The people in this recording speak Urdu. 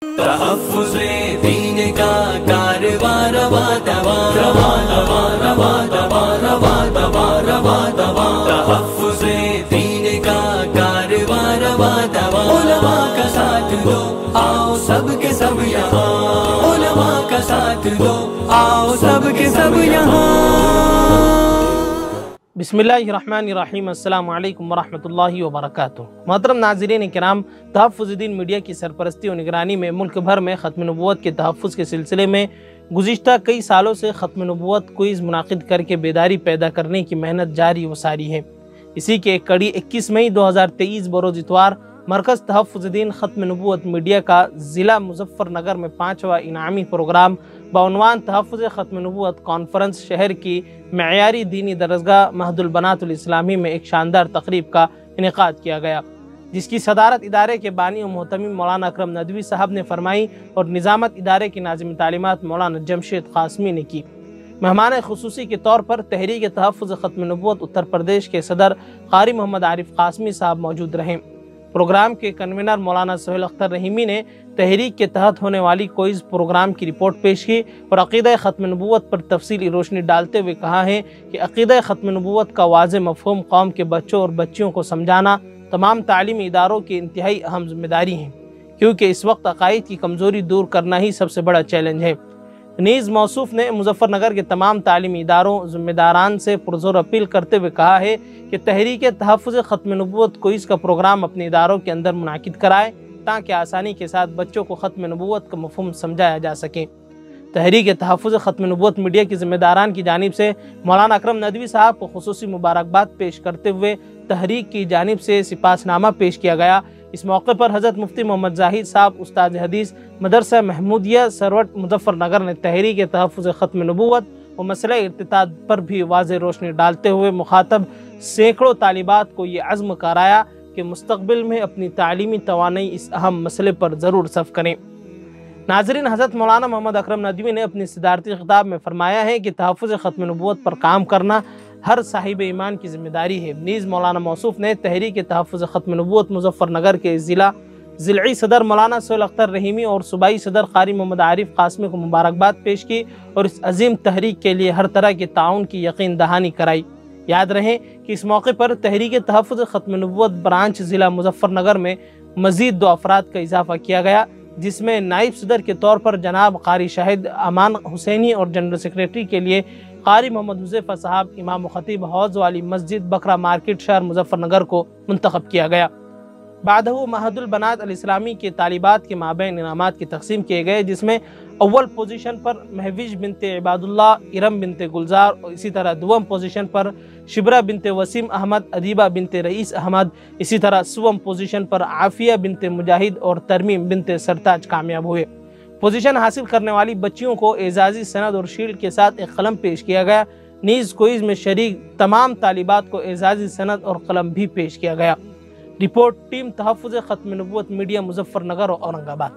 تحفظ دین کا کارواں رواں رواں رواں رواں رواں رواں رواں رواں رواں رواں تحفظ دین کا کارواں رواں رواں علماء کا ساتھ دو آؤ سب کے سب یہاں علماء کا ساتھ دو آؤ سب کے سب یہاں۔ بسم اللہ الرحمن الرحیم، السلام علیکم ورحمۃ اللہ وبرکاتہ۔ محترم ناظرین کرام، تحفظ دین میڈیا کی سرپرستی و نگرانی میں ملک بھر میں ختم نبوت کے تحفظ کے سلسلے میں گزشتہ کئی سالوں سے ختم نبوت کوئز منعقد کر کے بیداری پیدا کرنے کی محنت جاری و ساری ہے۔ اسی کے ایک کڑی 21 مئی 2023 بروز اتوار مرکز تحفظ دین ختم نبوت میڈیا کا ضلع مظفر نگر میں 5واں انعامی پروگرام بعنوان تحفظ ختم نبوت کانفرنس شہر کی معیاری دینی درسگاہ مہد البنات الاسلامی میں ایک شاندار تقریب کا انعقاد کیا گیا، جس کی صدارت ادارے کے بانی و محتمم مولانا اکرم ندوی صاحب نے فرمائی اور نظامت ادارے کے ناظم تعلیمات مولانا جمشید قاسمی نے کی۔ مہمان خصوصی کے طور پر تحریک تحفظ ختم نبوت اتر پردیش کے صدر قاری محمد عارف قاسمی صاحب موجود رہے۔ پروگرام کے کنوینر مولانا سہیل اختر رحیمی نے تحریک کے تحت ہونے والی کوئز پروگرام کی رپورٹ پیش کی اور عقیدہ ختم نبوت پر تفصیلی روشنی ڈالتے ہوئے کہا ہے کہ عقیدہ ختم نبوت کا واضح مفہوم قوم کے بچوں اور بچیوں کو سمجھانا تمام تعلیمی اداروں کی انتہائی اہم ذمہ داری ہے، کیونکہ اس وقت عقائد کی کمزوری دور کرنا ہی سب سے بڑا چیلنج ہے۔ نیز موصوف نے مظفر نگر کے تمام تعلیمی اداروں ذمہ داران سے پرزور اپیل کرتے ہوئے کہا ہے کہ تحریک تحفظ ختم نبوت کوئز کا پروگرام اپنے اداروں کے اندر منعقد کرائے تاکہ آسانی کے ساتھ بچوں کو ختم نبوت کا مفہوم سمجھایا جا سکے۔ تحریک تحفظ ختم نبوت میڈیا کی ذمہ داران کی جانب سے مولانا اکرم ندوی صاحب کو خصوصی مبارکباد پیش کرتے ہوئے تحریک کی جانب سے سپاسنامہ پیش کیا گیا۔ اس موقع پر حضرت مفتی محمد زاہد صاحب استاد حدیث مدرسہ محمودیہ سروٹ مظفر نگر نے تحریک تحفظ ختم نبوت و مسئلہ ارتداد پر بھی واضح روشنی ڈالتے ہوئے مخاطب سینکڑوں طالبات کو یہ عزم کرایا کہ مستقبل میں اپنی تعلیمی توانائی اس اہم مسئلے پر ضرور صرف کریں۔ ناظرین، حضرت مولانا محمد اکرم ندوی نے اپنی صدارتی خطاب میں فرمایا ہے کہ تحفظ ختم نبوت پر کام کرنا ہر صاحب ایمان کی ذمہ داری ہے۔ نیز مولانا موصوف نے تحریک تحفظ ختم نبوت مظفر نگر کے ضلعی صدر مولانا سہیل اختر رحیمی اور صوبائی صدر قاری محمد عارف قاسمی کو مبارکباد پیش کی اور اس عظیم تحریک کے لیے ہر طرح کے تعاون کی یقین دہانی کرائی۔ یاد رہے کہ اس موقع پر تحریک تحفظ ختم نبوت برانچ ضلع مظفر نگر میں مزید 2 افراد کا اضافہ کیا گیا، جس میں نائب صدر کے طور پر جناب قاری شاہد امان حسینی اور جنرل سیکریٹری کے لیے قاری محمد حذیفہ صاحب امام و خطیب حوض والی مسجد بکرا مارکیٹ شہر مظفر نگر کو منتخب کیا گیا۔ بعدہ مہد البنات الاسلامی کے طالبات کے مابین انعامات کی تقسیم کیے گئے، جس میں اول پوزیشن پر مہوش بنت عباد اللہ، ارم بنت گلزار، اور اسی طرح دوم پوزیشن پر شبرہ بنت وسیم احمد، ادیبہ بنت رئیس احمد، اسی طرح سوم پوزیشن پر عافیہ بنت مجاہد اور ترمیم بنت سرتاج کامیاب ہوئے۔ پوزیشن حاصل کرنے والی بچیوں کو اعزازی سند اور شیلڈ کے ساتھ ایک قلم پیش کیا گیا۔ نیز کوئز میں شریک تمام طالبات کو اعزازی سند اور قلم بھی پیش کیا گیا۔ رپورٹ ٹیم تحفظ ختم نبوت میڈیا مظفر نگر اور اورنگ آباد۔